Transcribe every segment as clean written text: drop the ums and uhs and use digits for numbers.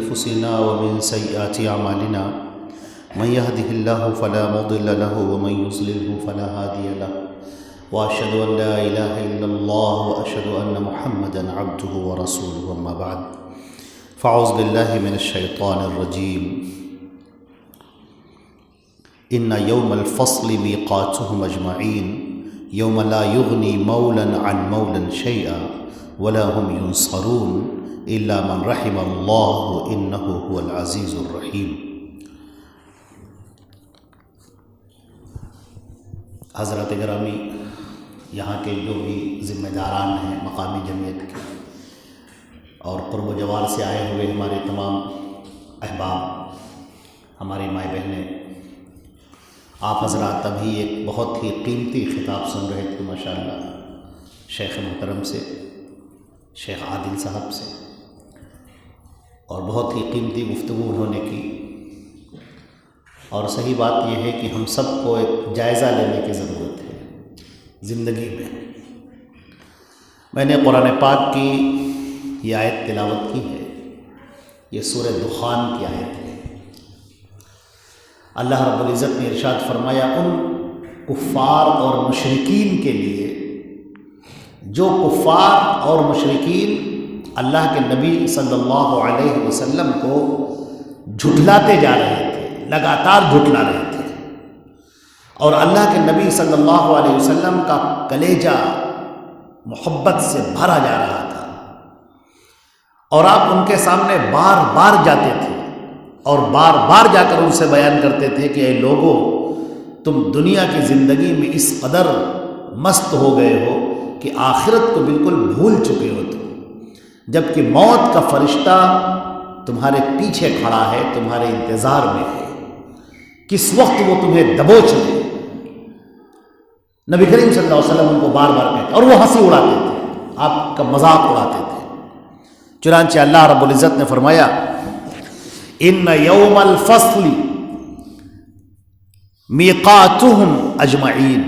أنفسنا ومن سيئات أعمالنا من يهده الله فلا مضل له ومن يضلل فلا هادي له وأشهد أن لا إله إلا الله وأشهد أن محمدا عبده ورسوله أما بعد فأعوذ بالله من الشيطان الرجيم إن يوم الفصل ميقاتهم أجمعين يوم لا يغني مولا عن مولا شيئا ولا هم ينصرون إلا من رحم الله إنه هو العزيز الرحيم۔ حضرات گرامی، یہاں کے جو بھی ذمہ داران ہیں مقامی جمعیت کے اور قرب و جوار سے آئے ہوئے ہمارے تمام احباب، ہماری مائیں بہنیں، آپ حضرات ابھی ایک بہت ہی قیمتی خطاب سن رہے تھے ماشاءاللہ شیخ محترم سے، شیخ عادل صاحب سے، اور بہت ہی قیمتی گفتگو انہوں نے کی۔ اور صحیح بات یہ ہے کہ ہم سب کو ایک جائزہ لینے کی ضرورت ہے زندگی میں۔ میں نے قرآن پاک کی یہ آیت تلاوت کی ہے، یہ سورہ دخان کی آیت ہے۔ اللہ رب العزت نے ارشاد فرمایا ان کفار اور مشرکین کے لیے جو کفار اور مشرکین اللہ کے نبی صلی اللہ علیہ وسلم کو جھٹلاتے جا رہے تھے، لگاتار جھٹلا رہے تھے، اور اللہ کے نبی صلی اللہ علیہ وسلم کا کلیجہ محبت سے بھرا جا رہا تھا، اور آپ ان کے سامنے بار بار جاتے تھے اور بار بار جا کر ان سے بیان کرتے تھے کہ اے لوگو، تم دنیا کی زندگی میں اس قدر مست ہو گئے ہو کہ آخرت کو بالکل بھول چکے ہو تم، جبکہ موت کا فرشتہ تمہارے پیچھے کھڑا ہے، تمہارے انتظار میں ہے، کس وقت وہ تمہیں دبوچ لے۔ نبی کریم صلی اللہ علیہ وسلم ان کو بار بار کہتے اور وہ ہنسی اڑاتے تھے، آپ کا مذاق اڑاتے تھے۔ چنانچہ اللہ رب العزت نے فرمایا ان یوم الفصل میقاتہم اجمعین،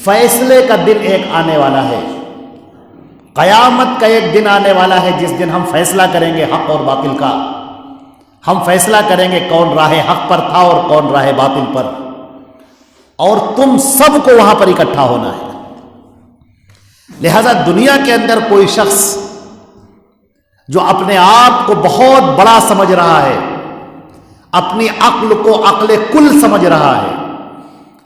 فیصلے کا دن ایک آنے والا ہے، قیامت کا ایک دن آنے والا ہے جس دن ہم فیصلہ کریں گے حق اور باطل کا، ہم فیصلہ کریں گے کون راہ حق پر تھا اور کون راہ باطل پر، اور تم سب کو وہاں پر اکٹھا ہونا ہے۔ لہذا دنیا کے اندر کوئی شخص جو اپنے آپ کو بہت بڑا سمجھ رہا ہے، اپنی عقل کو عقل کل سمجھ رہا ہے،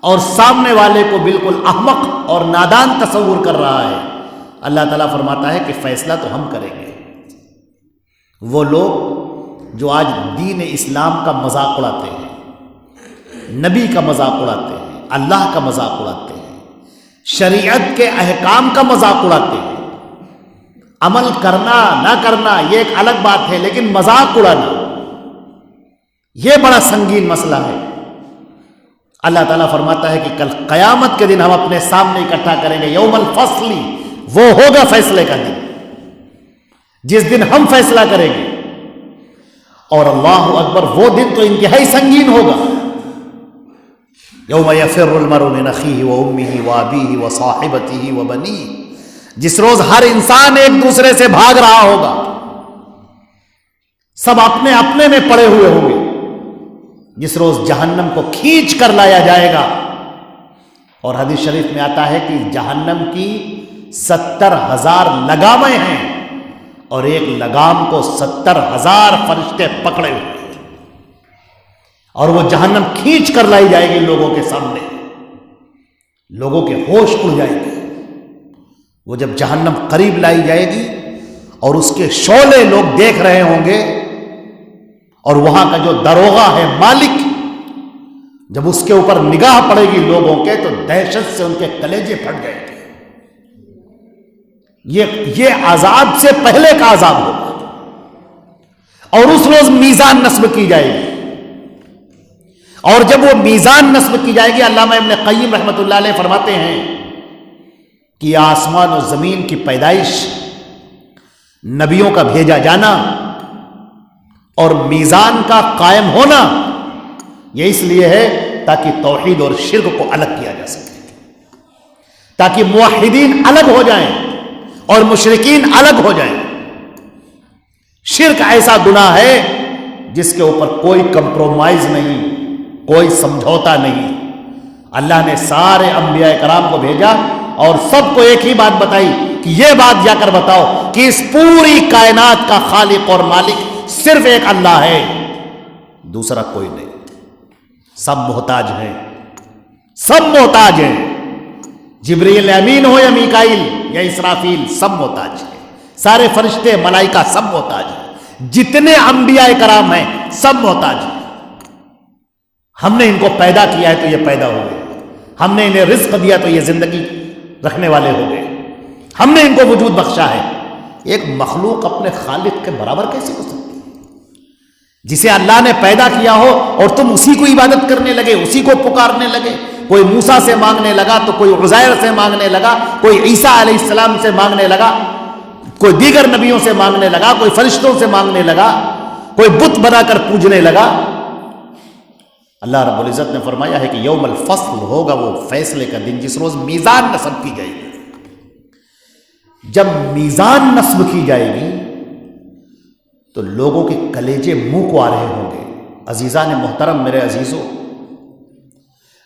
اور سامنے والے کو بالکل احمق اور نادان تصور کر رہا ہے، اللہ تعالیٰ فرماتا ہے کہ فیصلہ تو ہم کریں گے۔ وہ لوگ جو آج دین اسلام کا مذاق اڑاتے ہیں، نبی کا مذاق اڑاتے ہیں، اللہ کا مذاق اڑاتے ہیں، شریعت کے احکام کا مذاق اڑاتے ہیں، عمل کرنا نہ کرنا یہ ایک الگ بات ہے، لیکن مذاق اڑانا یہ بڑا سنگین مسئلہ ہے۔ اللہ تعالیٰ فرماتا ہے کہ کل قیامت کے دن ہم اپنے سامنے اکٹھا کریں گے، یوم الفصل، وہ ہوگا فیصلے کا دن جس دن ہم فیصلہ کریں گے، اور اللہ اکبر وہ دن تو انتہائی سنگین ہوگا۔ یوم یفر المرء من اخیہ وامہ وابیہ وصاحبتہ وبنیہ، جس روز ہر انسان ایک دوسرے سے بھاگ رہا ہوگا، سب اپنے اپنے میں پڑے ہوئے ہوں گے، جس روز جہنم کو کھینچ کر لایا جائے گا۔ اور حدیث شریف میں آتا ہے کہ جہنم کی 70,000 لگامیں ہیں، اور ایک لگام کو 70,000 فرشتے پکڑے ہوئے ہیں، اور وہ جہنم کھینچ کر لائی جائے گی لوگوں کے سامنے، لوگوں کے ہوش اڑ جائیں گے۔ وہ جب جہنم قریب لائی جائے گی اور اس کے شعلے لوگ دیکھ رہے ہوں گے، اور وہاں کا جو داروغہ ہے مالک، جب اس کے اوپر نگاہ پڑے گی لوگوں کے تو دہشت سے ان کے کلیجے پھٹ جائیں گے۔ یہ عذاب سے پہلے کا عذاب ہوگا، اور اس روز میزان نصب کی جائے گی، اور جب وہ میزان نصب کی جائے گی، علامہ ابن قیم رحمۃ اللہ علیہ فرماتے ہیں کہ آسمان و زمین کی پیدائش، نبیوں کا بھیجا جانا اور میزان کا قائم ہونا، یہ اس لیے ہے تاکہ توحید اور شرک کو الگ کیا جا سکے، تاکہ موحدین الگ ہو جائیں اور مشرکین الگ ہو جائیں۔ شرک ایسا گناہ ہے جس کے اوپر کوئی کمپرومائز نہیں، کوئی سمجھوتا نہیں۔ اللہ نے سارے انبیاء کرام کو بھیجا اور سب کو ایک ہی بات بتائی کہ یہ بات جا کر بتاؤ کہ اس پوری کائنات کا خالق اور مالک صرف ایک اللہ ہے، دوسرا کوئی نہیں، سب محتاج ہیں، سب محتاج ہیں، جبریل امین ہو یا میکائیل یا اسرافیل، سب محتاج ہیں، سارے فرشتے ملائکہ سب محتاج ہیں، جتنے انبیاء کرام ہیں سب محتاج ہیں۔ ہم نے ان کو پیدا کیا ہے تو یہ پیدا ہو گئے، ہم نے انہیں رزق دیا تو یہ زندگی رکھنے والے ہو گئے، ہم نے ان کو وجود بخشا ہے۔ ایک مخلوق اپنے خالق کے برابر کیسے ہو سکتی ہے؟ جسے اللہ نے پیدا کیا ہو اور تم اسی کو عبادت کرنے لگے، اسی کو پکارنے لگے، کوئی موسیٰ سے مانگنے لگا تو کوئی عزیر سے مانگنے لگا، کوئی عیسیٰ علیہ السلام سے مانگنے لگا، کوئی دیگر نبیوں سے مانگنے لگا، کوئی فرشتوں سے مانگنے لگا، کوئی بت بنا کر پوجنے لگا۔ اللہ رب العزت نے فرمایا ہے کہ یوم الفصل ہوگا وہ فیصلے کا دن، جس روز میزان نصب کی جائے گی۔ جب میزان نصب کی جائے گی تو لوگوں کے کلیجے منہ کو آ رہے ہوں گے۔ عزیزان محترم، میرے عزیزوں،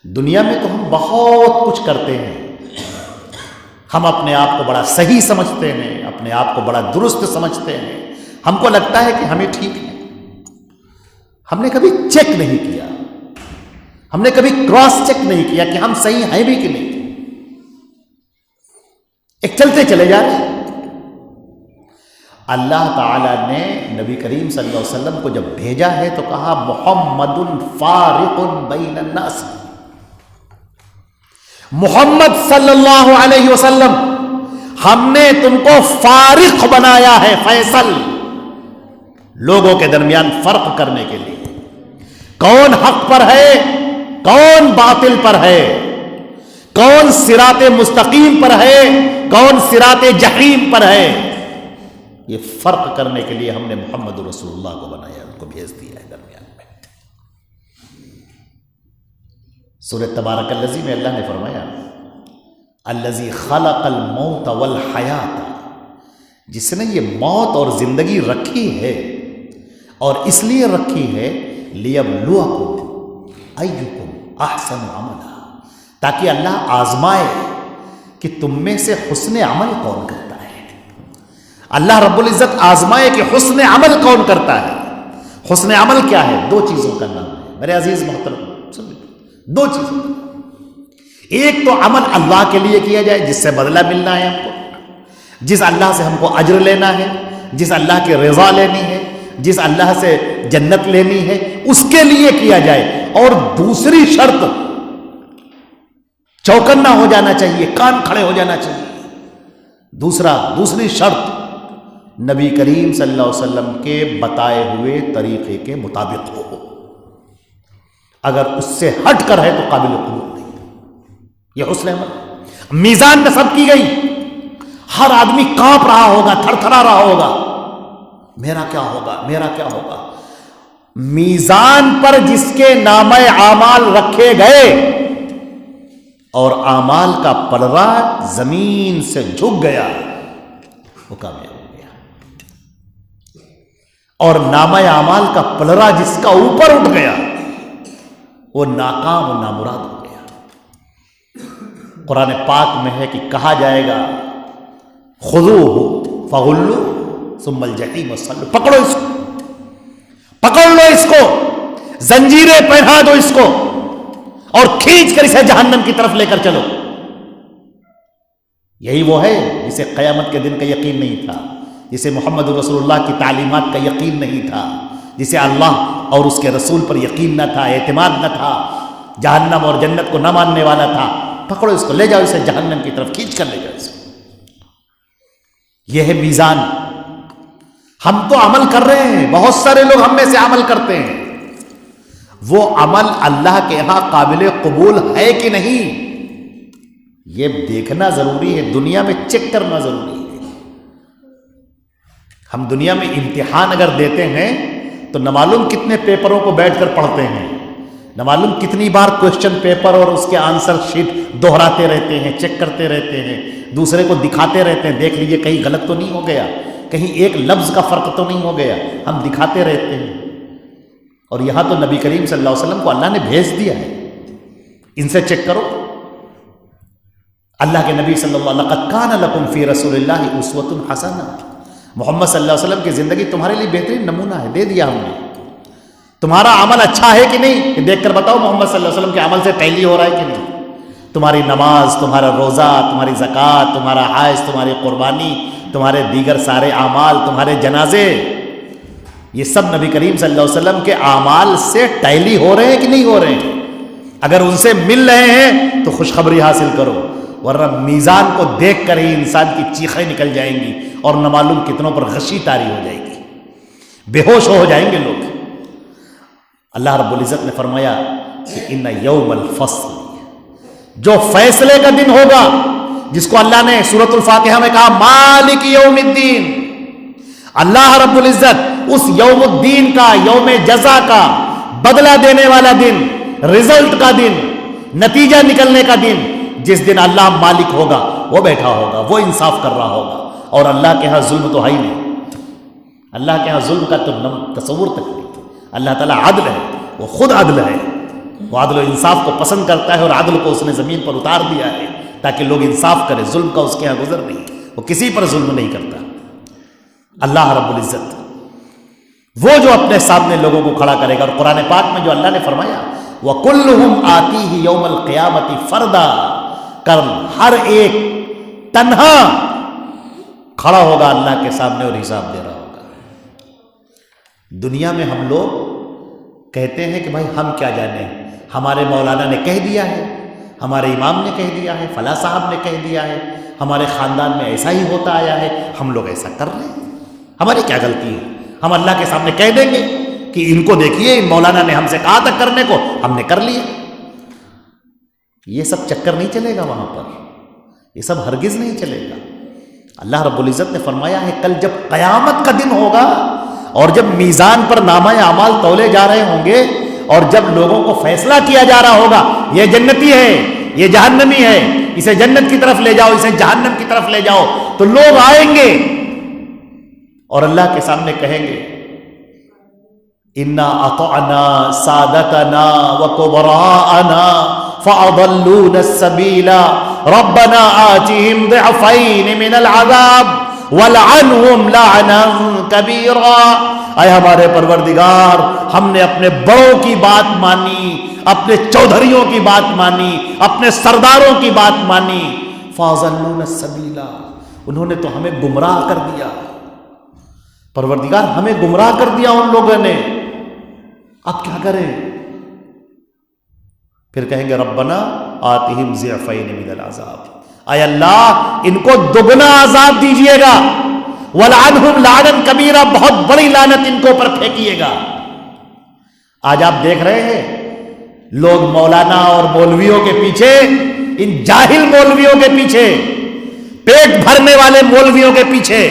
دنیا میں تو ہم بہت کچھ کرتے ہیں، ہم اپنے آپ کو بڑا صحیح سمجھتے ہیں، اپنے آپ کو بڑا درست سمجھتے ہیں، ہم کو لگتا ہے کہ ہمیں ٹھیک ہے۔ ہم نے کبھی چیک نہیں کیا، ہم نے کبھی کراس چیک نہیں کیا کہ ہم صحیح ہیں بھی کہ نہیں، ایک چلتے چلے جا رہے ہیں۔ اللہ تعالیٰ نے نبی کریم صلی اللہ علیہ وسلم کو جب بھیجا ہے تو کہا محمد فارق بین الناس، محمد صلی اللہ علیہ وسلم ہم نے تم کو فارق بنایا ہے، فیصل، لوگوں کے درمیان فرق کرنے کے لیے، کون حق پر ہے کون باطل پر ہے، کون صراط مستقیم پر ہے کون صراط جحیم پر ہے، یہ فرق کرنے کے لیے ہم نے محمد رسول اللہ کو بنایا، ان کو بھیج دیا ہے درمیان میں۔ سورۃ تبارک الذی میں اللہ نے فرمایا الذی خلق الموت والحیات، جس نے یہ موت اور زندگی رکھی ہے اور اس لیے رکھی ہے لیبلوکم ایکم احسن عملا، تاکہ اللہ آزمائے کہ تم میں سے حسن عمل کون کرتا ہے۔ اللہ رب العزت آزمائے کہ حسن عمل کون کرتا ہے۔ حسن عمل کیا ہے؟ دو چیزوں کا نام ہے میرے عزیز محترم، دو چیزوں کا، ایک تو عمل اللہ کے لیے کیا جائے جس سے بدلہ ملنا ہے ہم کو، جس اللہ سے ہم کو اجر لینا ہے، جس اللہ کی رضا لینی ہے، جس اللہ سے جنت لینی ہے، اس کے لیے کیا جائے۔ اور دوسری شرط، چوکنا ہو جانا چاہیے، کان کھڑے ہو جانا چاہیے۔ دوسری شرط نبی کریم صلی اللہ علیہ وسلم کے بتائے ہوئے طریقے کے مطابق ہو، اگر اس سے ہٹ کر ہے تو قابل قبول نہیں۔ یہ حسن عمل، میزان نصب کی گئی، ہر آدمی کانپ رہا ہوگا، تھر تھرا رہا ہوگا، میرا کیا ہوگا میرا کیا ہوگا۔ میزان پر جس کے نامہ اعمال رکھے گئے اور اعمال کا پلڑا زمین سے جھک گیا، وہ کامیاب ہو گیا، اور نامہ اعمال کا پلڑا جس کا اوپر اٹھ گیا وہ ناکام و نامراد ہو گیا۔ قرآن پاک میں ہے کہ کہا جائے گا خذوہ فغلوہ ثم الجحیم صلوا، پکڑو اس کو، پکڑ لو اس کو، زنجیریں پہنا دو اس کو اور کھینچ کر اسے جہنم کی طرف لے کر چلو۔ یہی وہ ہے جسے قیامت کے دن کا یقین نہیں تھا، جسے محمد رسول اللہ کی تعلیمات کا یقین نہیں تھا، جسے اللہ اور اس کے رسول پر یقین نہ تھا، اعتماد نہ تھا، جہنم اور جنت کو نہ ماننے والا تھا۔ پکڑو اس کو، لے جاؤ اسے جہنم کی طرف، کھینچ کر لے جاؤ اسے۔ یہ ہے میزان۔ ہم تو عمل کر رہے ہیں، بہت سارے لوگ ہم میں سے عمل کرتے ہیں، وہ عمل اللہ کے ہاں قابل قبول ہے کہ نہیں، یہ دیکھنا ضروری ہے، دنیا میں چیک کرنا ضروری ہے۔ ہم دنیا میں امتحان اگر دیتے ہیں تو نہ معلوم کتنے پیپروں کو بیٹھ کر پڑھتے ہیں، نہ معلوم کتنی بار کوشچن پیپر اور اس کے آنسر شیٹ دہراتے رہتے ہیں، چیک کرتے رہتے ہیں، دوسرے کو دکھاتے رہتے ہیں، دیکھ لیجئے کہیں غلط تو نہیں ہو گیا، کہیں ایک لفظ کا فرق تو نہیں ہو گیا، ہم دکھاتے رہتے ہیں۔ اور یہاں تو نبی کریم صلی اللہ علیہ وسلم کو اللہ نے بھیج دیا ہے، ان سے چیک کرو۔ اللہ کے نبی صلی اللہ علیہ وسلم لقد کان لکم فی رسول اللہ اسوۃ حسنہ، محمد صلی اللہ علیہ وسلم کی زندگی تمہارے لیے بہترین نمونہ ہے، دے دیا ہم نے۔ تمہارا عمل اچھا ہے کہ نہیں، کہ دیکھ کر بتاؤ محمد صلی اللہ علیہ وسلم کے عمل سے ٹیلی ہو رہا ہے کہ نہیں۔ تمہاری نماز، تمہارا روزہ، تمہاری زکوٰۃ، تمہارا حج، تمہاری قربانی، تمہارے دیگر سارے اعمال، تمہارے جنازے، یہ سب نبی کریم صلی اللہ علیہ وسلم کے اعمال سے ٹیلی ہو رہے ہیں کہ نہیں ہو رہے ہیں؟ اگر ان سے مل رہے ہیں تو خوشخبری حاصل کرو، ورنہ میزان کو دیکھ کر ہی انسان کی چیخیں نکل جائیں گی اور نہ معلوم کتنوں پر غشی طاری ہو جائے گی، بے ہوش ہو جائیں گے لوگ۔ اللہ رب العزت نے فرمایا کہ ان یوم الفصل، جو فیصلے کا دن ہوگا، جس کو اللہ نے سورۃ الفاتحہ میں کہا مالک یوم الدین، اللہ رب العزت اس یوم الدین کا، یوم جزا کا، بدلہ دینے والا دن، رزلٹ کا دن، نتیجہ نکلنے کا دن، جس دن اللہ مالک ہوگا، وہ بیٹھا ہوگا، وہ انصاف کر رہا ہوگا۔ اور اللہ کے ہاں ظلم تو ہے ہی نہیں، اللہ کے ہاں ظلم کا تو تصور تک نہیں۔ اللہ تعالیٰ عدل ہے، وہ خود عدل ہے، وہ عدل و انصاف کو پسند کرتا ہے، اور عدل کو اس نے زمین پر اتار دیا ہے تاکہ لوگ انصاف کریں۔ ظلم کا اس کے ہاں گزر نہیں، وہ کسی پر ظلم نہیں کرتا۔ اللہ رب العزت وہ جو اپنے سامنے لوگوں کو کھڑا کرے گا، اور قرآن پاک میں جو اللہ نے فرمایا وَكُلُّهُمْ آتِيهِ يَوْمَ الْقِيَامَةِ فَرْدًا، کل ہر ایک تنہا کھڑا ہوگا اللہ کے سامنے اور حساب دے رہا ہوگا۔ دنیا میں ہم لوگ کہتے ہیں کہ بھائی ہم کیا جانیں، ہمارے مولانا نے کہہ دیا ہے، ہمارے امام نے کہہ دیا ہے، فلاں صاحب نے کہہ دیا ہے، ہمارے خاندان میں ایسا ہی ہوتا آیا ہے، ہم لوگ ایسا کر رہے ہیں، ہماری کیا غلطی ہے؟ ہم اللہ کے سامنے کہہ دیں گے کہ ان کو دیکھیے، ان مولانا نے ہم سے کہا تھا کرنے کو، ہم نے کر لیا۔ یہ سب چکر نہیں چلے گا وہاں پر، یہ سب ہرگز نہیں چلے گا۔ اللہ رب العزت نے فرمایا ہے کل جب قیامت کا دن ہوگا، اور جب میزان پر نامہ اعمال تولے جا رہے ہوں گے، اور جب لوگوں کو فیصلہ کیا جا رہا ہوگا یہ جنتی ہے، یہ جہنمی ہے، اسے جنت کی طرف لے جاؤ، اسے جہنم کی طرف لے جاؤ، تو لوگ آئیں گے اور اللہ کے سامنے کہیں گے انا اطعنا سادتنا وکبراءنا فاضلونا السبیل ربنا آتهم ضعفین من العذاب وَلْعَنْهُمْ لَعْنًا كَبِيرًا۔ اے ہمارے پروردگار، ہم نے اپنے بڑوں کی بات مانی، اپنے چودھریوں کی بات مانی، اپنے سرداروں کی بات مانی، فَأَضَلُّونَا السَّبِيلَ، انہوں نے تو ہمیں گمراہ کر دیا۔ پروردگار ہمیں گمراہ کر دیا ان لوگوں نے، اب کیا کریں؟ پھر کہیں گے ربنا آتِهِمْ ضِعْفَيْنِ مِنَ الْعَذَابِ، اے اللہ ان کو دگنا عذاب دیجئے گا، وَلْعَنْهُمْ لَعْنًا كَبِيرًا، بہت بڑی لعنت ان کو پر پھینکیے گا۔ آج آپ دیکھ رہے ہیں لوگ مولانا اور مولویوں کے پیچھے، ان جاہل مولویوں کے پیچھے، پیٹ بھرنے والے مولویوں کے پیچھے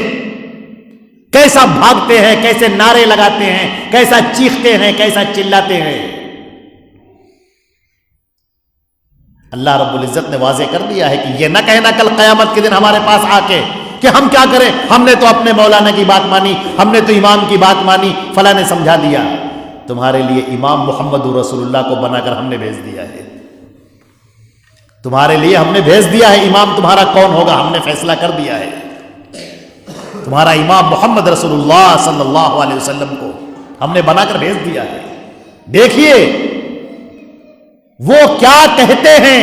کیسا بھاگتے ہیں، کیسے نعرے لگاتے ہیں، کیسا چیختے ہیں، کیسا چلاتے ہیں۔ اللہ رب العزت نے واضح کر دیا ہے کہ یہ نہ کہنا کل قیامت کے دن ہمارے پاس آ کے کہ ہم کیا کریں، ہم نے تو اپنے مولانا کی بات مانی، ہم نے تو امام کی بات مانی، فلاں نے سمجھا دیا۔ تمہارے لیے امام محمد رسول اللہ کو بنا کر ہم نے بھیج دیا ہے، تمہارے لیے ہم نے بھیج دیا ہے۔ امام تمہارا کون ہوگا ہم نے فیصلہ کر دیا ہے، تمہارا امام محمد رسول اللہ صلی اللہ علیہ وسلم کو ہم نے بنا کر بھیج دیا ہے۔ دیکھیے وہ کیا کہتے ہیں،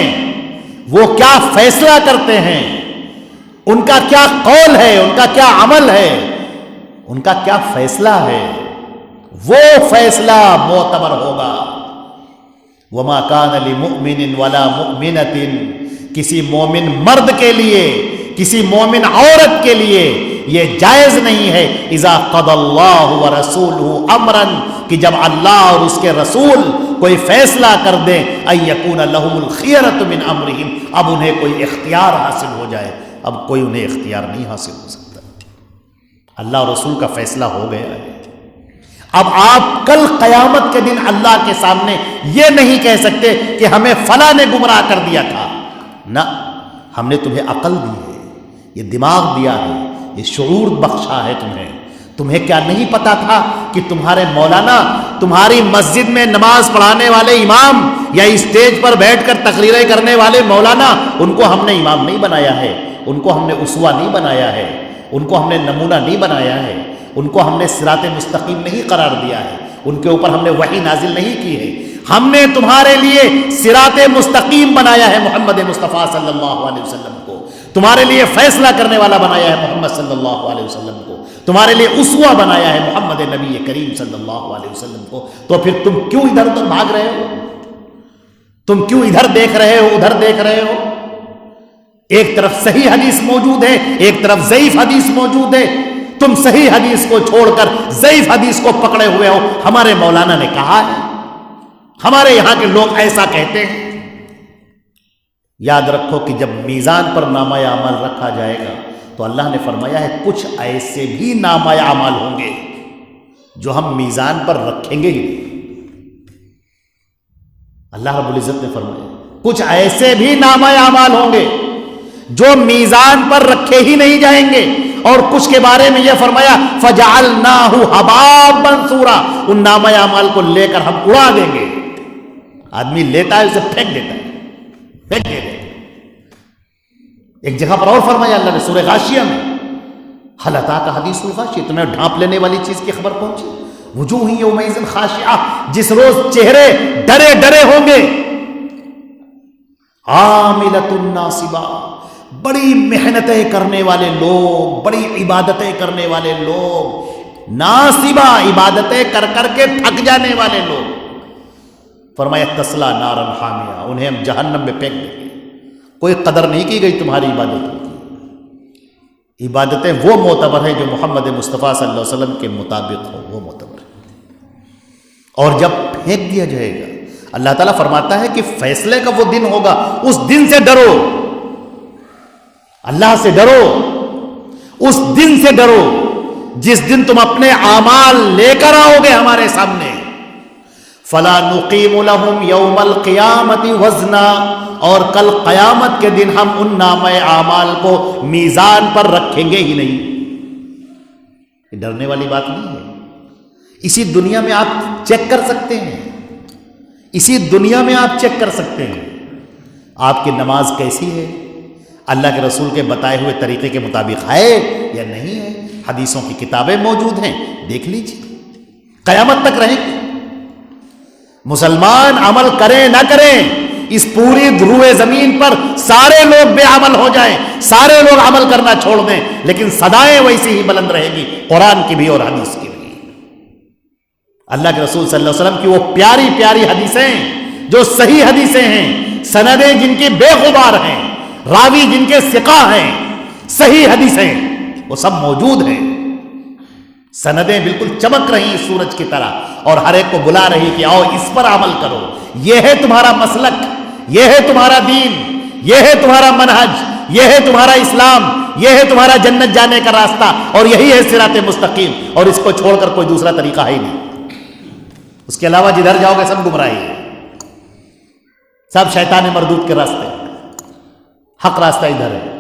وہ کیا فیصلہ کرتے ہیں، ان کا کیا قول ہے، ان کا کیا عمل ہے، ان کا کیا فیصلہ ہے، وہ فیصلہ معتبر ہوگا۔ وما کان لمؤمن ولا مؤمنۃ، کسی مومن مرد کے لیے، کسی مومن عورت کے لیے یہ جائز نہیں ہے اذا قضى اللہ ورسولہ امرا، کہ جب اللہ اور اس کے رسول کوئی فیصلہ کر دیں، ان یکون لہم الخیرۃ من امرہم، اب انہیں کوئی اختیار حاصل ہو جائے، اب کوئی انہیں اختیار نہیں حاصل ہو سکتا، اللہ اور رسول کا فیصلہ ہو گیا ہے۔ اب آپ کل قیامت کے دن اللہ کے سامنے یہ نہیں کہہ سکتے کہ ہمیں فلاں نے گمراہ کر دیا تھا، نہ، ہم نے تمہیں عقل دی ہے، یہ دماغ دیا ہے، یہ شعور بخشا ہے تمہیں کیا نہیں پتا تھا کہ تمہارے مولانا تمہاری مسجد میں نماز پڑھانے والے امام یا اسٹیج پر بیٹھ کر تقریریں کرنے والے مولانا، ان کو ہم نے امام نہیں بنایا ہے، ان کو ہم نے اسوہ نہیں بنایا ہے، ان کو ہم نے نمونہ نہیں بنایا ہے، ان کو ہم نے صراط مستقیم نہیں قرار دیا ہے، ان کے اوپر ہم نے وحی نازل نہیں کی ہے، ہم نے تمہارے لیے صراط مستقیم بنایا ہے محمد مصطفیٰ صلی اللہ علیہ وسلم کو، تمہارے لیے فیصلہ کرنے والا بنایا ہے محمد صلی اللہ علیہ وسلم کو، تمہارے لیے اسوہ بنایا ہے محمد نبی کریم صلی اللہ علیہ وسلم کو، تو پھر تم کیوں ادھر ادھر بھاگ رہے ہو؟ تم کیوں ادھر دیکھ رہے ہو ادھر دیکھ رہے ہو؟ ایک طرف صحیح حدیث موجود ہے، ایک طرف ضعیف حدیث موجود ہے، تم صحیح حدیث کو چھوڑ کر ضعیف حدیث کو پکڑے ہوئے ہو۔ ہمارے مولانا نے کہا ہے، ہمارے یہاں کے لوگ ایسا کہتے ہیں۔ یاد رکھو کہ جب میزان پر نامہ اعمال رکھا جائے گا تو اللہ نے فرمایا ہے کچھ ایسے بھی نامہ اعمال ہوں گے جو ہم میزان پر رکھیں گے ہی نہیں۔ اللہ رب العزت نے فرمایا کچھ ایسے بھی نامہ اعمال ہوں گے جو میزان پر رکھے ہی نہیں جائیں گے، اور کچھ کے بارے میں یہ فرمایا فَجَعَلْنَاهُ هَبَاءً مَنثُورًا، ان نامہ اعمال کو لے کر ہم اڑا دیں گے۔ آدمی لیتا ہے اسے پھینک دیتا ہے، پھینک دیتا ہے۔ ایک جگہ پر اور فرمایا اللہ نے سورہ غاشیہ میں هَلْ أَتَاكَ حَدِيثُ الْغَاشِيَةِ، تمہیں ڈھانپ لینے والی چیز کی خبر پہنچی؟ وجوہ یومئذ خاشعہ، جس روز چہرے ڈرے ڈرے ہوں گے، عاملۃ ناصبہ، بڑی محنتیں کرنے والے لوگ، بڑی عبادتیں کرنے والے لوگ، ناصبہ، عبادتیں کر کر کے تھک جانے والے لوگ۔ فرمایا تسلا نارا حامیہ، انہیں ہم جہنم میں پھینک دیں گے۔ کوئی قدر نہیں کی گئی تمہاری عبادتوں کی۔ عبادتیں وہ معتبر ہیں جو محمد مصطفیٰ صلی اللہ علیہ وسلم کے مطابق ہو، وہ معتبر ہے۔ اور جب پھینک دیا جائے گا، اللہ تعالیٰ فرماتا ہے کہ فیصلے کا وہ دن ہوگا، اس دن سے ڈرو، اللہ سے ڈرو، اس دن سے ڈرو جس دن تم اپنے اعمال لے کر آؤ گے ہمارے سامنے۔ فَلَا نُقِيمُ لَهُمْ يَوْمَ الْقِيَامَةِ وَزْنًا، اور کل قیامت کے دن ہم ان نامہ اعمال کو میزان پر رکھیں گے ہی نہیں۔ یہ ڈرنے والی بات نہیں ہے، اسی دنیا میں آپ چیک کر سکتے ہیں، اسی دنیا میں آپ چیک کر سکتے ہیں آپ کی نماز کیسی ہے، اللہ کے رسول کے بتائے ہوئے طریقے کے مطابق ہے یا نہیں ہے۔ حدیثوں کی کتابیں موجود ہیں، دیکھ لیجیے، قیامت تک رہیں گے۔ مسلمان عمل کریں نہ کریں، اس پوری دھروئے زمین پر سارے لوگ بے عمل ہو جائیں، سارے لوگ عمل کرنا چھوڑ دیں، لیکن صدائیں ویسی ہی بلند رہے گی، قرآن کی بھی اور حدیث کی بھی۔ اللہ کے رسول صلی اللہ علیہ وسلم کی وہ پیاری پیاری حدیثیں جو صحیح حدیثیں ہیں، سندیں جن کی بے غبار ہیں، راوی جن کے ثقہ ہیں، صحیح حدیثیں وہ سب موجود ہیں، سندیں بالکل چمک رہی سورج کی طرح، اور ہر ایک کو بلا رہی کہ آؤ اس پر عمل کرو، یہ ہے تمہارا مسلک، یہ ہے تمہارا دین، یہ ہے تمہارا منہج، یہ ہے تمہارا اسلام، یہ ہے تمہارا جنت جانے کا راستہ، اور یہی ہے صراط مستقیم، اور اس کو چھوڑ کر کوئی دوسرا طریقہ ہے ہی نہیں۔ اس کے علاوہ جدھر جاؤ گے سب گمراہی ہے، سب شیطان مردود کے راستے، حق راستہ ادھر ہے۔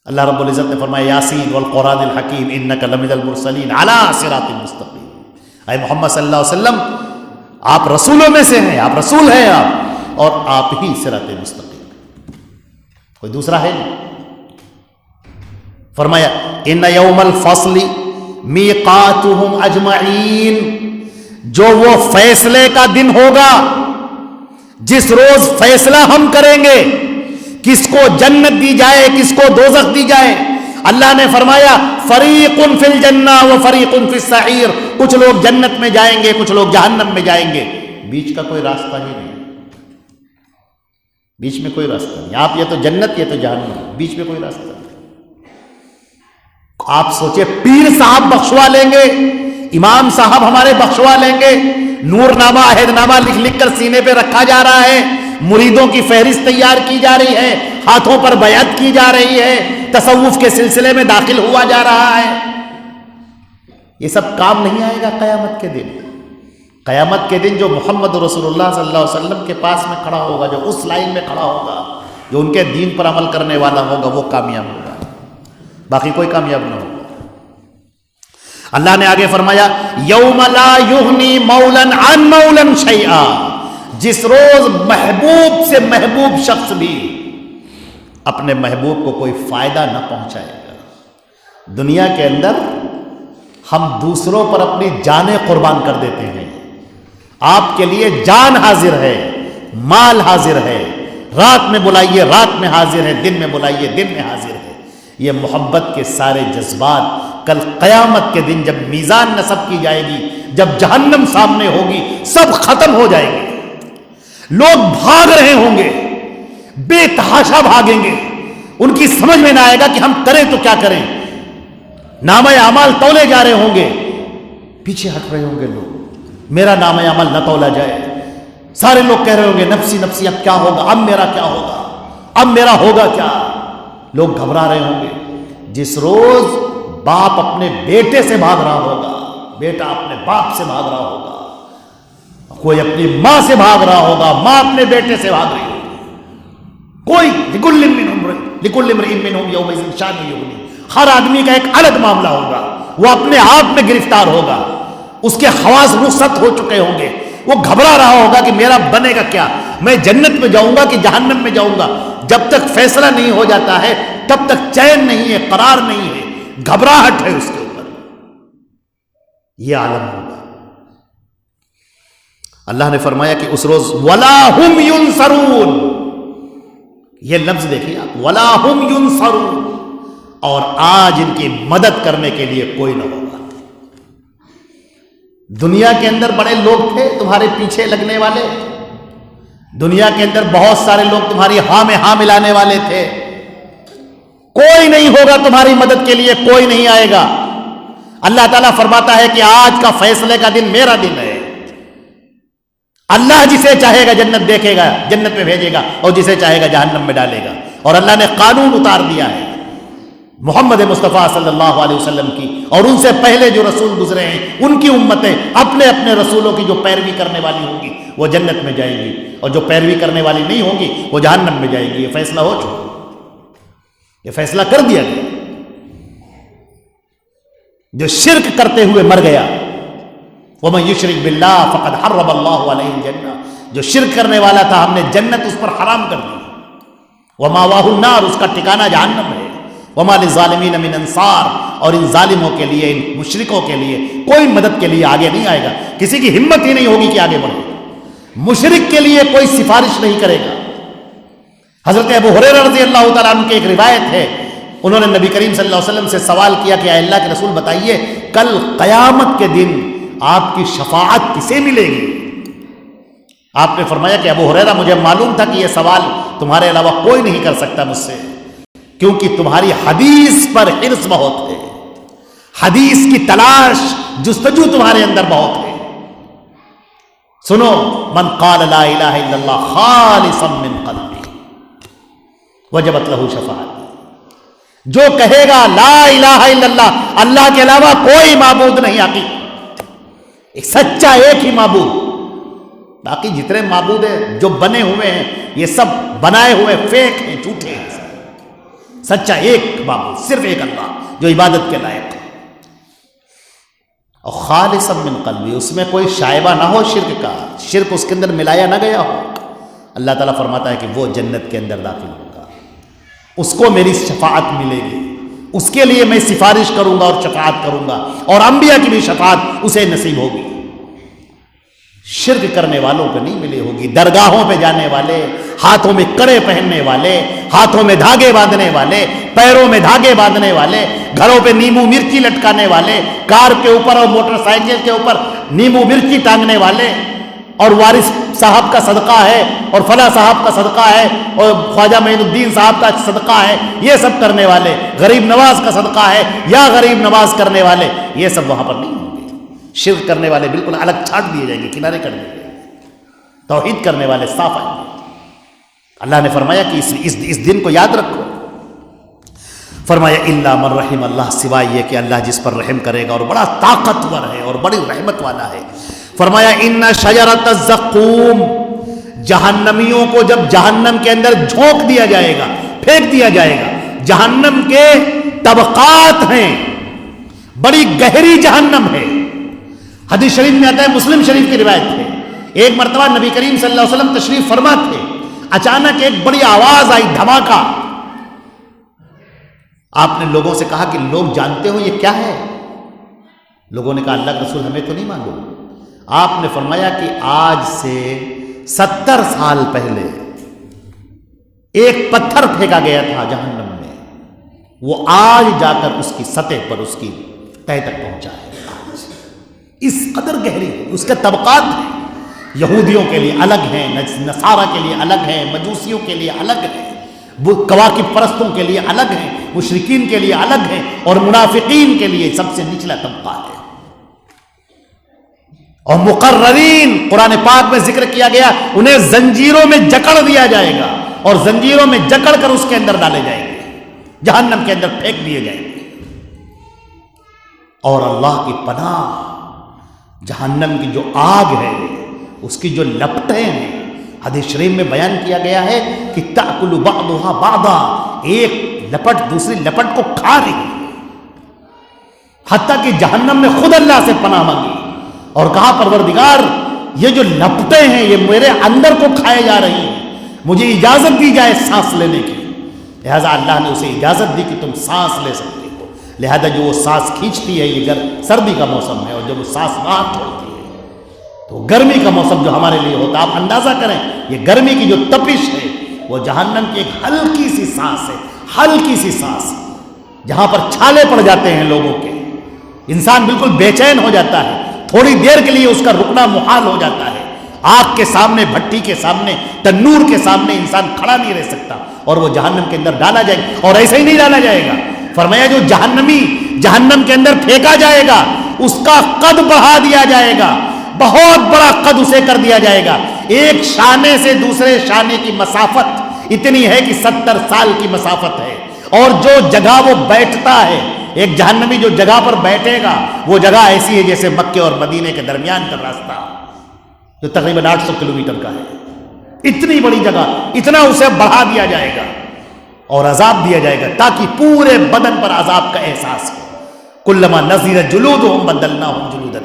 اللہ رب العزت نے فرمایا یاسین والقرآن الحکیم انک لمن المرسلین علی صراط مستقیم۔ اے محمد صلی اللہ علیہ وسلم، آپ رسولوں میں سے ہیں، آپ رسول ہیں آپ، اور آپ ہی صراط مستقیم، کوئی دوسرا ہے نہیں۔ فرمایا ان یوم الفصل میقاتہم اجمعین، جو وہ فیصلے کا دن ہوگا، جس روز فیصلہ ہم کریں گے کس کو جنت دی جائے کس کو دوزخ دی جائے۔ اللہ نے فرمایا فریق فی الجنہ و فریق فی السعیر، کچھ لوگ جنت میں جائیں گے، کچھ لوگ جہنم میں جائیں گے، بیچ کا کوئی راستہ ہی نہیں، بیچ میں کوئی راستہ نہیں، آپ یہ تو جنت یہ تو جہنم، بیچ میں کوئی راستہ نہیں۔ آپ سوچے پیر صاحب بخشوا لیں گے، امام صاحب ہمارے بخشوا لیں گے، نور نامہ عہد نامہ لکھ لکھ کر سینے پہ رکھا جا رہا ہے، مریدوں کی فہرست تیار کی جا رہی ہے، ہاتھوں پر بیعت کی جا رہی ہے، تصوف کے سلسلے میں داخل ہوا جا رہا ہے۔ یہ سب کام نہیں آئے گا قیامت کے دن۔ قیامت کے دن جو محمد رسول اللہ صلی اللہ علیہ وسلم کے پاس میں کھڑا ہوگا، جو اس لائن میں کھڑا ہوگا، جو ان کے دین پر عمل کرنے والا ہوگا، وہ کامیاب ہوگا۔ باقی کوئی کامیاب نہ ہوگا۔ اللہ نے آگے فرمایا یوم لا یغنی مولا عن مولا شیئا، جس روز محبوب سے محبوب شخص بھی اپنے محبوب کو کوئی فائدہ نہ پہنچائے گا۔ دنیا کے اندر ہم دوسروں پر اپنی جانیں قربان کر دیتے ہیں، آپ کے لیے جان حاضر ہے، مال حاضر ہے، رات میں بلائیے رات میں حاضر ہے، دن میں بلائیے دن میں حاضر ہے۔ یہ محبت کے سارے جذبات کل قیامت کے دن جب میزان نصب کی جائے گی، جب جہنم سامنے ہوگی، سب ختم ہو جائیں گے۔ لوگ بھاگ رہے ہوں گے، بے تحاشا بھاگیں گے، ان کی سمجھ میں نہ آئے گا کہ ہم کریں تو کیا کریں۔ نامہ اعمال تولے جا رہے ہوں گے، پیچھے ہٹ رہے ہوں گے لوگ، میرا نامہ اعمال نہ تولا جائے۔ سارے لوگ کہہ رہے ہوں گے نفسی نفسی، اب کیا ہوگا، اب میرا کیا ہوگا، اب میرا ہوگا کیا۔ لوگ گھبرا رہے ہوں گے۔ جس روز باپ اپنے بیٹے سے بھاگ رہا ہوگا، بیٹا اپنے باپ سے بھاگ رہا ہوگا، کوئی اپنی ماں سے بھاگ رہا ہوگا، ماں اپنے بیٹے سے بھاگ رہی ہوگی، کوئی لکل امرئ منہم یومئذ شأن یغنی، ہر آدمی کا ایک الگ معاملہ ہوگا، وہ اپنے آپ میں گرفتار ہوگا، اس کے حواس رخصت ہو چکے ہوں گے، وہ گھبرا رہا ہوگا کہ میرا بنے گا کیا، میں جنت میں جاؤں گا کہ جہنم میں جاؤں گا۔ جب تک فیصلہ نہیں ہو جاتا ہے تب تک چین نہیں ہے، قرار نہیں ہے، گھبراہٹ ہے اس کے اوپر۔ یہ عالم ہوگا۔ اللہ نے فرمایا کہ اس روز وَلَا هُمْ يُنصَرُونَ، یہ لفظ دیکھیں آپ، وَلَا هُمْ يُنصَرُونَ، اور آج ان کی مدد کرنے کے لیے کوئی نہ ہوگا۔ دنیا کے اندر بڑے لوگ تھے تمہارے پیچھے لگنے والے، دنیا کے اندر بہت سارے لوگ تمہاری ہاں میں ہاں ملانے والے تھے، کوئی نہیں ہوگا تمہاری مدد کے لیے، کوئی نہیں آئے گا۔ اللہ تعالیٰ فرماتا ہے کہ آج کا فیصلے کا دن میرا دن ہے، اللہ جسے چاہے گا جنت دیکھے گا، جنت میں بھیجے گا، اور جسے چاہے گا جہنم میں ڈالے گا۔ اور اللہ نے قانون اتار دیا ہے محمد مصطفیٰ صلی اللہ علیہ وسلم کی، اور ان سے پہلے جو رسول گزرے ہیں ان کی امتیں اپنے اپنے رسولوں کی جو پیروی کرنے والی ہوں گی وہ جنت میں جائیں گی، اور جو پیروی کرنے والی نہیں ہوں گی وہ جہنم میں جائیں گی۔ یہ فیصلہ ہو چکا، یہ فیصلہ کر دیا گیا۔ جو شرک کرتے ہوئے مر گیا، وَمَن يُشْرِكْ بِاللَّهِ فَقَدْ حَرَّمَ اللَّهُ عَلَيْهِ الْجَنَّةَ، جو شرک کرنے والا تھا ہم نے جنت اس پر حرام کر دی، وَمَأْوَاهُ النَّارُ، اس کا ٹھکانہ جہنم ہے، وَمَا لِلظَّالِمِينَ مِنْ أَنصَارٍ، اور ان ظالموں کے لیے، ان مشرکوں کے لیے کوئی مدد کے لیے آگے نہیں آئے گا، کسی کی ہمت ہی نہیں ہوگی کہ آگے بڑھے، مشرک کے لیے کوئی سفارش نہیں کرے گا۔ حضرت ابو ہریرہ رضی اللہ تعالیٰ عنہ کی ایک روایت ہے، انہوں نے نبی کریم صلی اللہ علیہ وسلم سے سوال کیا کہ اے اللہ کے رسول بتائیے کل قیامت کے دن آپ کی شفاعت کسے ملے گی؟ آپ نے فرمایا کہ ابو ہریرہ مجھے معلوم تھا کہ یہ سوال تمہارے علاوہ کوئی نہیں کر سکتا مجھ سے، کیونکہ تمہاری حدیث پر حرص بہت ہے، حدیث کی تلاش جستجو تمہارے اندر بہت ہے۔ سنو، من قال لا الہ الا اللہ خالصا من قلبی وجبت لہ شفاعت، جو کہے گا لا الہ الا اللہ، اللہ کے علاوہ کوئی معبود نہیں، حقیقت ایک سچا ایک ہی معبود، باقی جتنے معبود ہیں جو بنے ہوئے ہیں یہ سب بنائے ہوئے فیک ہیں، جھوٹے ہیں، سچا ایک معبود صرف ایک اللہ جو عبادت کے لائق ہے، اور خالصا من قلبی، اس میں کوئی شائبہ نہ ہو شرک کا، شرک اس کے اندر ملایا نہ گیا ہو۔ اللہ تعالیٰ فرماتا ہے کہ وہ جنت کے اندر داخل ہوگا، اس کو میری شفاعت ملے گی، اس کے لیے میں سفارش کروں گا اور شفاعت کروں گا، اور انبیاء کی بھی شفاعت اسے نصیب ہوگی۔ شرک کرنے والوں کو نہیں ملی ہوگی، درگاہوں پہ جانے والے، ہاتھوں میں کڑے پہننے والے، ہاتھوں میں دھاگے باندھنے والے، پیروں میں دھاگے باندھنے والے، گھروں پہ نیمبو مرچی لٹکانے والے، کار کے اوپر اور موٹر سائیکل کے اوپر نیمبو مرچی ٹانگنے والے، اور وارث صاحب کا صدقہ ہے اور فلاں صاحب کا صدقہ ہے اور خواجہ معین الدین صاحب کا صدقہ ہے، یہ سب کرنے والے، غریب نواز کا صدقہ ہے یا غریب نواز کرنے والے، یہ سب وہاں پر نہیں ہوں گے۔ شرک کرنے والے بالکل الگ چھاٹ دیے جائیں گے، کنارے کر دیے جائیں گے، توحید کرنے والے صاف آئیں گے۔ اللہ نے فرمایا کہ اس دن کو یاد رکھو، فرمایا الا من رحم اللہ، سوائے یہ کہ اللہ جس پر رحم کرے گا اور بڑا طاقتور ہے اور بڑی رحمت والا ہے۔ فرمایا ان شجرۃ الزقوم، جہنمیوں کو جب جہنم کے اندر جھونک دیا جائے گا، پھینک دیا جائے گا، جہنم کے طبقات ہیں، بڑی گہری جہنم ہے۔ حدیث شریف میں آتا ہے، مسلم شریف کی روایت ہے، ایک مرتبہ نبی کریم صلی اللہ علیہ وسلم تشریف فرما تھے، اچانک ایک بڑی آواز آئی، دھماکہ۔ آپ نے لوگوں سے کہا کہ لوگ جانتے ہو یہ کیا ہے؟ لوگوں نے کہا اللہ کے رسول ہمیں تو نہیں معلوم۔ آپ نے فرمایا کہ آج سے 70 سال پہلے ایک پتھر پھینکا گیا تھا جہنم میں، وہ آج جا کر اس کی سطح پر، اس کی تہ تک پہنچا ہے۔ اس قدر گہری، اس کے طبقات ہیں، یہودیوں کے لیے الگ ہیں، نصارہ کے لیے الگ ہیں، مجوسیوں کے لیے الگ ہیں، کواکب پرستوں کے لیے الگ ہیں، مشرکین کے لیے الگ ہیں، اور منافقین کے لیے سب سے نچلا طبقہ ہے۔ اور مقررین، قرآن پاک میں ذکر کیا گیا، انہیں زنجیروں میں جکڑ دیا جائے گا، اور زنجیروں میں جکڑ کر اس کے اندر ڈالے جائیں گے، جہنم کے اندر پھینک دیے جائیں گے۔ اور اللہ کی پناہ، جہنم کی جو آگ ہے، اس کی جو لپٹیں ہیں، حدیث شریف میں بیان کیا گیا ہے کہ تأکل بعضها بعضا، ایک لپٹ دوسری لپٹ کو کھا رہی ہے، حتیٰ کہ جہنم نے خود اللہ سے پناہ مانگی اور کہا پروردگار یہ جو لپٹیں ہیں یہ میرے اندر کو کھائے جا رہی ہیں، مجھے اجازت دی جائے سانس لینے کی۔ لہذا اللہ نے اسے اجازت دی کہ تم سانس لے سکتے ہو۔ لہذا جو وہ سانس کھینچتی ہے، یہ سردی کا موسم ہے، اور جب وہ سانس باہر چھوڑتی ہے تو گرمی کا موسم جو ہمارے لیے ہوتا ہے، آپ اندازہ کریں یہ گرمی کی جو تپش ہے وہ جہنم کی ایک ہلکی سی سانس ہے، ہلکی سی سانس، جہاں پر چھالے پڑ جاتے ہیں لوگوں کے، انسان بالکل بے چین ہو جاتا ہے، تھوڑی دیر کے لیے اس کا رکنا محال ہو جاتا ہے۔ آگ کے سامنے، بھٹی کے سامنے، تنور کے سامنے انسان کھڑا نہیں رہ سکتا، اور وہ جہنم کے اندر ڈالا جائے گا، اور ایسے ہی نہیں ڈالا جائے گا۔ فرمایا جو جہنمی جہنم کے اندر پھینکا جائے گا اس کا قد بڑھا دیا جائے گا، بہت بڑا قد اسے کر دیا جائے گا، ایک شانے سے دوسرے شانے کی مسافت اتنی ہے کہ 70 سال کی مسافت ہے۔ اور جو جگہ وہ بیٹھتا ہے، ایک جہنمی جو جگہ پر بیٹھے گا وہ جگہ ایسی ہے جیسے مکے اور مدینے کے درمیان کا راستہ، جو تقریباً 800 کلومیٹر کا ہے، اتنی بڑی جگہ، اتنا اسے بڑھا دیا جائے گا اور عذاب دیا جائے گا تاکہ پورے بدن پر عذاب کا احساس ہو۔ کلما نضجت جلودہم بدلناہم جلودا،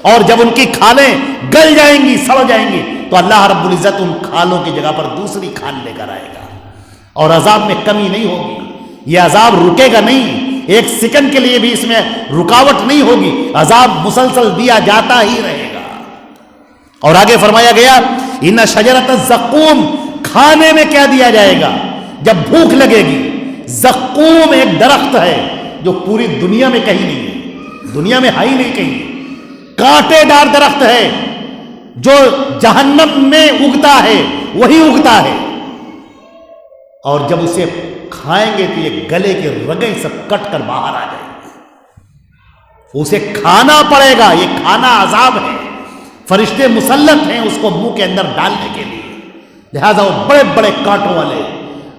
اور جب ان کی کھالیں گل جائیں گی، سڑ جائیں گی، تو اللہ رب العزت ان کھالوں کی جگہ پر دوسری کھال لے کر آئے گا، اور عذاب میں کمی نہیں ہوگی۔ یہ عذاب رکے گا نہیں، ایک سیکنڈ کے لیے بھی اس میں رکاوٹ نہیں ہوگی، عذاب مسلسل دیا جاتا ہی رہے گا۔ اور آگے فرمایا گیا ان شجرۃ الزقوم، کھانے میں کیا دیا جائے گا جب بھوک لگے گی؟ زقوم ایک درخت ہے جو پوری دنیا میں کہیں نہیں ہے، دنیا میں ہے ہی نہیں کہیں، کانٹے دار درخت ہے جو جہنم میں اگتا ہے، وہی اگتا ہے، اور جب اسے کھائیں گے تو یہ گلے کے رگیں سب کٹ کر باہر آ جائیں گے، اسے کھانا پڑے گا، یہ کھانا عذاب ہے، فرشتے مسلط ہیں اس کو منہ کے اندر ڈالنے کے لیے، لہذا وہ بڑے بڑے کانٹوں والے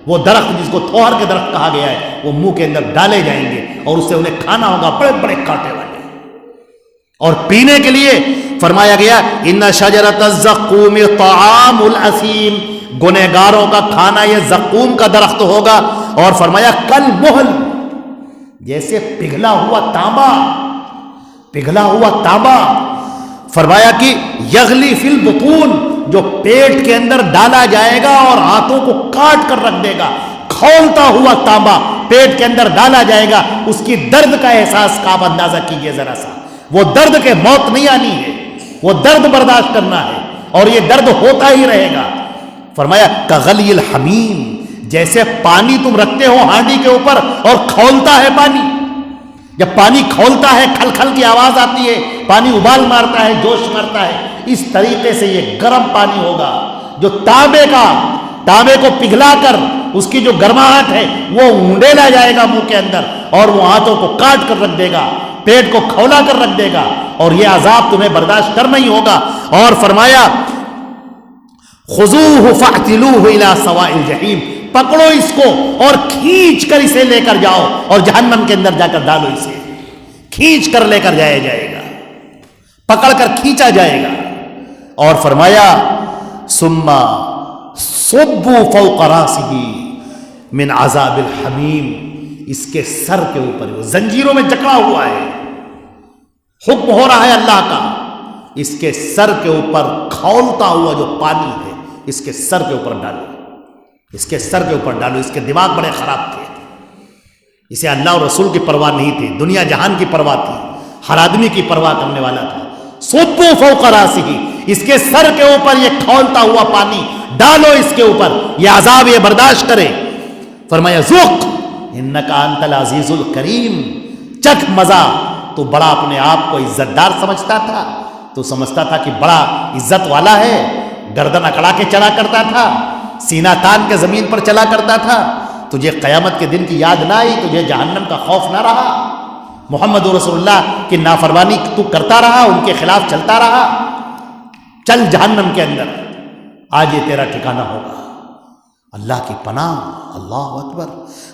وہ درخت جس کو تھوہر کے درخت کہا گیا ہے وہ منہ کے اندر ڈالے جائیں گے، اور اسے انہیں کھانا ہوگا، بڑے بڑے کانٹے والے۔ اور پینے کے لیے فرمایا گیا ان شجرۃ الزقوم طعام الاثیم، گنہگاروں کا کھانا یہ زقوم کا درخت ہوگا۔ اور فرمایا کل محل، جیسے پگھلا ہوا تانبا، پگھلا ہوا تانبا، فرمایا کہ یغلی فی البطون، جو پیٹ کے اندر ڈالا جائے گا اور ہاتھوں کو کاٹ کر رکھ دے گا، کھولتا ہوا تانبا پیٹ کے اندر ڈالا جائے گا، اس کی درد کا احساس کا آپ اندازہ کیجئے ذرا سا، وہ درد کے موت نہیں آنی ہے، وہ درد برداشت کرنا ہے، اور یہ درد ہوتا ہی رہے گا۔ فرمایا کغلی الحمیم، جیسے پانی تم رکھتے ہو ہانڈی کے اوپر اور کھولتا ہے پانی، جب پانی کھولتا ہے کھل کھل کی آواز آتی ہے، پانی ابال مارتا ہے، جوش مارتا ہے، اس طریقے سے یہ گرم پانی ہوگا جو تانبے کو پگھلا کر اس کی جو گرماہٹ ہے وہ اونڈیلا جائے گا منہ کے اندر، اور وہ ہاتھوں کو کاٹ کر رکھ دے گا، پیٹ کو کھولا کر رکھ دے گا، اور یہ عذاب تمہیں برداشت کرنا ہی ہوگا۔ اور فرمایا خذوہ فاعتلوہ الی سواء الجحیم، پکڑو اس کو اور کھینچ کر اسے لے کر جاؤ اور جہنم کے اندر جا کر ڈالو، اسے کھینچ کر لے کر جایا جائے گا، پکڑ کر کھینچا جائے گا۔ اور فرمایا ثم صبوا فوق راسہ من عذاب الحمیم، اس کے سر کے اوپر وہ زنجیروں میں جکڑا ہوا ہے، حکم ہو رہا ہے اللہ کا، اس کے سر کے اوپر کھولتا ہوا جو پانی ہے اس کے سر کے اوپر ڈالو، اس کے سر کے اوپر ڈالو۔ اس کے دماغ بڑے خراب تھے، اسے اللہ اور رسول کی پرواہ نہیں تھی، دنیا جہان کی پرواہ تھی، ہر آدمی کی پرواہ کرنے والا تھا۔ صبو فوق راسہ، اس کے سر کے اوپر یہ کھولتا ہوا پانی ڈالو، اس کے اوپر یہ عذاب یہ برداشت کرے۔ فرمایا ذوق انک انت العزیز الکریم، چکھ مزہ۔ تو بڑا اپنے آپ کو عزت دار سمجھتا تھا، تو سمجھتا تھا کہ بڑا عزت والا ہے، گردن اکڑا کے چلا کرتا تھا، سینہ تان کے زمین پر چلا کرتا تھا۔ تجھے قیامت کے دن کی یاد نہ آئی، تجھے جہنم کا خوف نہ رہا، محمد رسول اللہ کی نافرمانی تو کرتا رہا، ان کے خلاف چلتا رہا، چل جہنم کے اندر، آج یہ تیرا ٹھکانہ ہوگا۔ اللہ کی پناہ، اللہ اکبر۔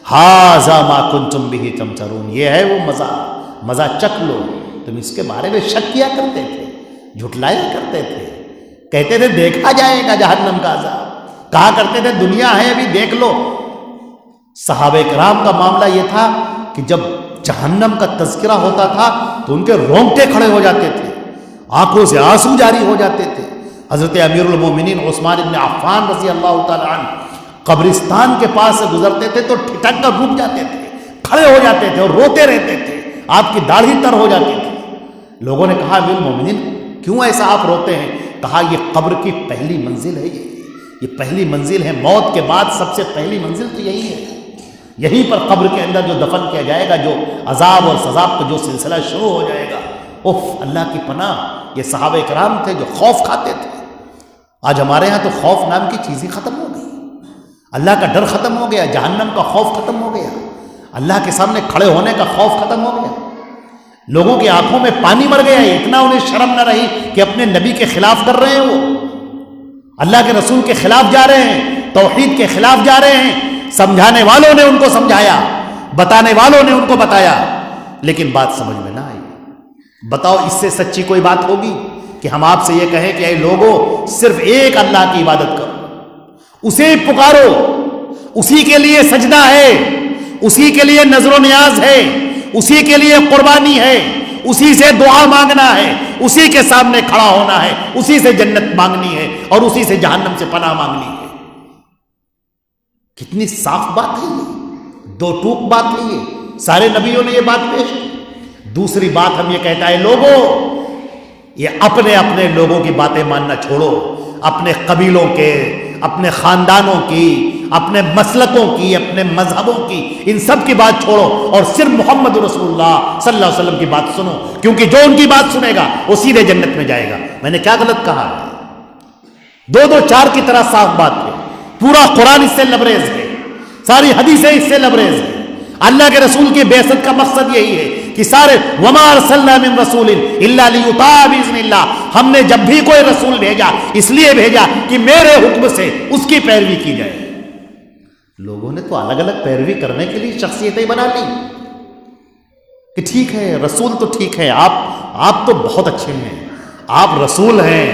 ھذا ما کنتم بہ تمترون، یہ ہے وہ مزہ، مزہ چکھ لو۔ تم اس کے بارے میں شک کیا کرتے تھے، جھٹلایا کرتے تھے، کہتے تھے دیکھا جائے گا جہنم کا عذاب، کہا کرتے تھے دنیا ہے ابھی دیکھ لو۔ صحابہ کرام کا معاملہ یہ تھا کہ جب جہنم کا تذکرہ ہوتا تھا تو ان کے رونگٹے کھڑے ہو جاتے تھے، آنکھوں سے آنسو جاری ہو جاتے تھے۔ حضرت امیر المومنین عثمان بن عفان رضی اللہ تعالی عنہ قبرستان کے پاس سے گزرتے تھے تو ٹھٹک کر رک جاتے تھے، کھڑے ہو جاتے تھے اور روتے رہتے تھے، آپ کی داڑھی تر ہو جاتی تھی۔ لوگوں نے کہا امیر المومنین کیوں ایسا آپ روتے ہیں؟ کہا یہ قبر کی پہلی منزل ہے، یہ پہلی منزل ہے، موت کے بعد سب سے پہلی منزل تو یہی ہے، یہیں پر قبر کے اندر جو دفن کیا جائے گا، جو عذاب اور سزا کا جو سلسلہ شروع ہو جائے گا۔ اف، اللہ کی پناہ، یہ صحابہ کرام تھے جو خوف کھاتے تھے۔ آج ہمارے ہاں تو خوف نام کی چیز ہی ختم ہو گئی، اللہ کا ڈر ختم ہو گیا، جہنم کا خوف ختم ہو گیا، اللہ کے سامنے کھڑے ہونے کا خوف ختم ہو گیا۔ لوگوں کی آنکھوں میں پانی مر گیا، اتنا انہیں شرم نہ رہی کہ اپنے نبی کے خلاف کر رہے ہیں، وہ اللہ کے رسول کے خلاف جا رہے ہیں، توحید کے خلاف جا رہے ہیں۔ سمجھانے والوں نے ان کو سمجھایا، بتانے والوں نے ان کو بتایا، لیکن بات سمجھ میں نہ آئی۔ بتاؤ اس سے سچی کوئی بات ہوگی کہ ہم آپ سے یہ کہیں کہ اے لوگوں صرف ایک اللہ کی عبادت کرو، اسے پکارو، اسی کے لیے سجدہ ہے، اسی کے لیے نظر و نیاز ہے، اسی کے لیے قربانی ہے، اسی سے دعا مانگنا ہے، اسی کے سامنے کھڑا ہونا ہے، اسی سے جنت مانگنی ہے اور اسی سے جہنم سے پناہ مانگنی ہے۔ کتنی صاف بات ہے یہ، دو ٹوک بات ہے یہ، سارے نبیوں نے یہ بات پیش کی۔ دوسری بات ہم یہ کہتا ہے لوگوں، یہ اپنے اپنے لوگوں کی باتیں ماننا چھوڑو، اپنے قبیلوں کے، اپنے خاندانوں کی، اپنے مسلکوں کی، اپنے مذہبوں کی، ان سب کی بات چھوڑو اور صرف محمد رسول اللہ صلی اللہ علیہ وسلم کی بات سنو، کیونکہ جو ان کی بات سنے گا وہ سیدھے جنت میں جائے گا۔ میں نے کیا غلط کہا ہے؟ دو دو چار کی طرح صاف بات ہے، پورا قرآن اس سے لبریز ہے، ساری حدیثیں اس سے لبریز ہیں۔ اللہ کے رسول کی بعثت کا مقصد یہی ہے کہ سارے وما ارسلنا من رسول الا لیطاع باذن اللہ، ہم نے جب بھی کوئی رسول بھیجا اس لیے بھیجا کہ میرے حکم سے اس کی پیروی کی جائے۔ لوگوں نے تو الگ الگ پیروی کرنے کے لیے شخصیتیں بنا لی کہ ٹھیک ہے رسول تو ٹھیک ہے، آپ تو بہت اچھے ہیں، آپ رسول ہیں،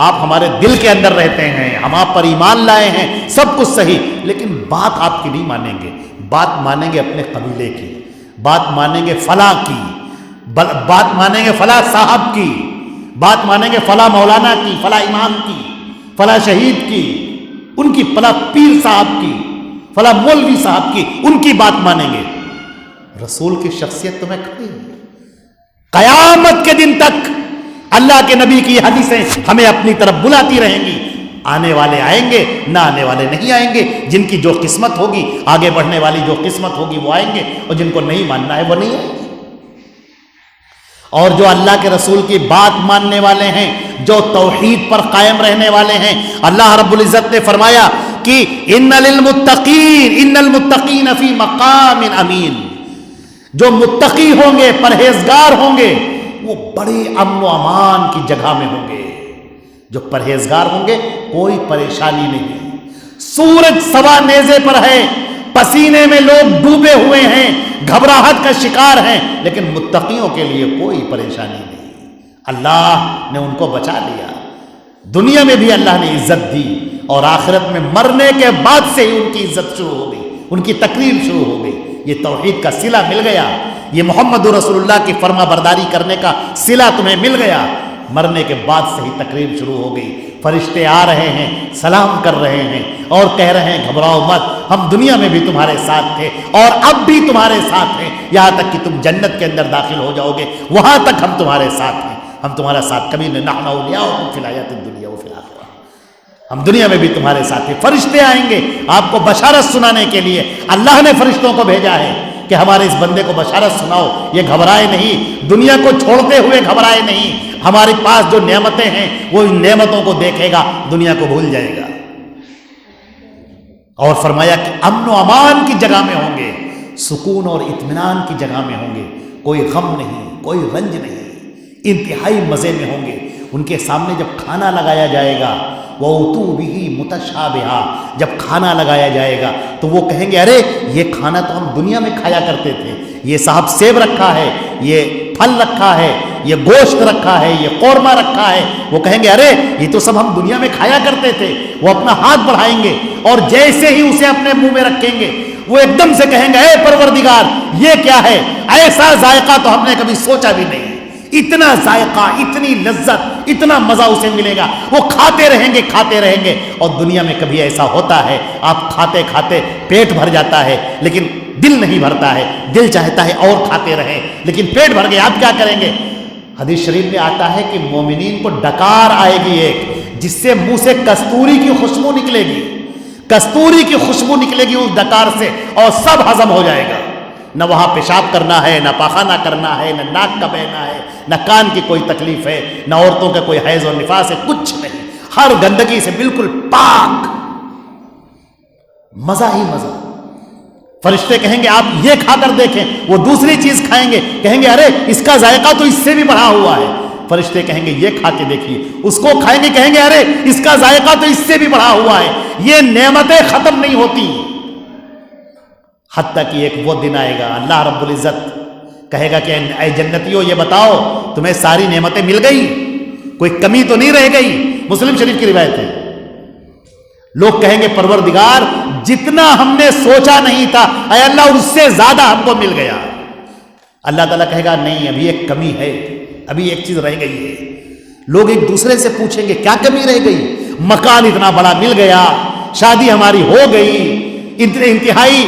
آپ ہمارے دل کے اندر رہتے ہیں، ہم آپ پر ایمان لائے ہیں، سب کچھ صحیح، لیکن بات آپ کی نہیں مانیں گے، بات مانیں گے اپنے قبیلے کی، بات مانیں گے فلاں کی، بات مانیں گے فلاں صاحب کی، بات مانیں گے فلاں مولانا کی، فلاں امام کی، فلاں شہید کی، ان کی فلاں پیر صاحب کی، فلاں مولوی صاحب کی، ان کی بات مانیں گے۔ رسول کی شخصیت تمہیں کھڑی ہے، قیامت کے دن تک اللہ کے نبی کی حدیثیں ہمیں اپنی طرف بلاتی رہیں گی۔ آنے والے آئیں گے، نہ آنے والے نہیں آئیں گے، جن کی جو قسمت ہوگی، آگے بڑھنے والی جو قسمت ہوگی وہ آئیں گے، اور جن کو نہیں ماننا ہے وہ نہیں آئیں گے۔ اور جو اللہ کے رسول کی بات ماننے والے ہیں، جو توحید پر قائم رہنے والے ہیں، اللہ رب العزت نے فرمایا کہ ان المتقین فی مقام امین، جو متقی ہوں گے، پرہیزگار ہوں گے، وہ بڑے امن و امان کی جگہ میں ہوں گے۔ جو پرہیزگار ہوں گے کوئی پریشانی نہیں، سورج سوا نیزے پر ہے، پسینے میں لوگ ڈوبے ہوئے ہیں، گھبراہٹ کا شکار ہیں، لیکن متقیوں کے لیے کوئی پریشانی نہیں، اللہ نے ان کو بچا لیا۔ دنیا میں بھی اللہ نے عزت دی اور آخرت میں مرنے کے بعد سے ہی ان کی عزت شروع ہو گئی، ان کی تقریر شروع ہو گئی۔ یہ توحید کا صلہ مل گیا، یہ محمد رسول اللہ کی فرما برداری کرنے کا صلہ تمہیں مل گیا۔ مرنے کے بعد سے ہی تقریب شروع ہو گئی، فرشتے آ رہے ہیں، سلام کر رہے ہیں اور کہہ رہے ہیں گھبراؤ مت، ہم دنیا میں بھی تمہارے ساتھ تھے اور اب بھی تمہارے ساتھ ہیں، یہاں تک کہ تم جنت کے اندر داخل ہو جاؤ گے وہاں تک ہم تمہارے ساتھ ہیں، ہم تمہارا ساتھ کبھی نہیں، نحن اولیاؤکم فی الحیاۃ الدنیا وفی الآخرہ، ہم دنیا میں بھی تمہارے ساتھ ہیں۔ فرشتے آئیں گے آپ کو بشارت سنانے کے لیے، اللہ نے فرشتوں کو بھیجا ہے کہ ہمارے اس بندے کو بشارت سناؤ، یہ گھبرائے نہیں، دنیا کو چھوڑتے ہوئے گھبرائے نہیں، ہمارے پاس جو نعمتیں ہیں وہ ان نعمتوں کو دیکھے گا، دنیا کو بھول جائے گا۔ اور فرمایا کہ امن و امان کی جگہ میں ہوں گے، سکون اور اطمینان کی جگہ میں ہوں گے، کوئی غم نہیں، کوئی رنج نہیں، انتہائی مزے میں ہوں گے۔ ان کے سامنے جب کھانا لگایا جائے گا، وَأُتُوا بِهِ مُتَشَابِهًا، جب کھانا لگایا جائے گا تو وہ کہیں گے ارے یہ کھانا تو ہم دنیا میں کھایا کرتے تھے، یہ صاحب سیب رکھا ہے، یہ پھل رکھا ہے، یہ گوشت رکھا ہے، یہ قورمہ رکھا ہے، وہ کہیں گے ارے یہ تو سب ہم دنیا میں کھایا کرتے تھے۔ وہ اپنا ہاتھ بڑھائیں گے اور جیسے ہی اسے اپنے منہ میں رکھیں گے وہ ایک دم سے کہیں گے اے پروردگار یہ کیا ہے، ایسا ذائقہ تو ہم نے کبھی سوچا بھی نہیں، اتنا ذائقہ، اتنی لذت، اتنا مزہ اسے ملے گا، وہ کھاتے رہیں گے کھاتے رہیں گے۔ اور دنیا میں کبھی ایسا ہوتا ہے آپ کھاتے کھاتے پیٹ بھر جاتا ہے لیکن دل نہیں بھرتا ہے، دل چاہتا ہے اور کھاتے رہیں لیکن پیٹ بھر گئے، آپ کیا کریں گے؟ حدیث شریف میں آتا ہے کہ مومنین کو ڈکار آئے گی ایک، جس سے منہ سے کستوری کی خوشبو نکلے گی، کستوری کی خوشبو نکلے گی اس ڈکار سے اور سب ہضم ہو جائے گا، نہ وہاں پیشاب کرنا ہے، نہ پاخانہ کرنا ہے، نہ ناک کا بہنا ہے، نہ کان کی کوئی تکلیف ہے، نہ عورتوں کا کوئی حیض اور نفاس ہے، کچھ نہیں، ہر گندگی سے بالکل پاک، مزہ ہی مزہ۔ فرشتے کہیں گے آپ یہ کھا کر دیکھیں، وہ دوسری چیز کھائیں گے، کہیں گے ارے اس کا ذائقہ تو اس سے بھی بڑھا ہوا ہے، فرشتے کہیں گے یہ کھا کے دیکھیے، اس کو کھائیں گے، کہیں گے ارے اس کا ذائقہ تو اس سے بھی بڑھا ہوا ہے۔ یہ نعمتیں ختم نہیں ہوتی حتیٰ کہ ایک وہ دن آئے گا اللہ رب العزت کہے گا کہ اے جنتیوں یہ بتاؤ تمہیں ساری نعمتیں مل گئی، کوئی کمی تو نہیں رہ گئی؟ مسلم شریف کی روایت ہے۔ لوگ کہیں گے پروردگار جتنا ہم نے سوچا نہیں تھا اے اللہ اس سے زیادہ ہم کو مل گیا۔ اللہ تعالیٰ کہے گا نہیں ابھی ایک کمی ہے، ابھی ایک چیز رہ گئی ہے۔ لوگ ایک دوسرے سے پوچھیں گے کیا کمی رہ گئی؟ مکان اتنا بڑا مل گیا، شادی ہماری ہو گئی، انتہائی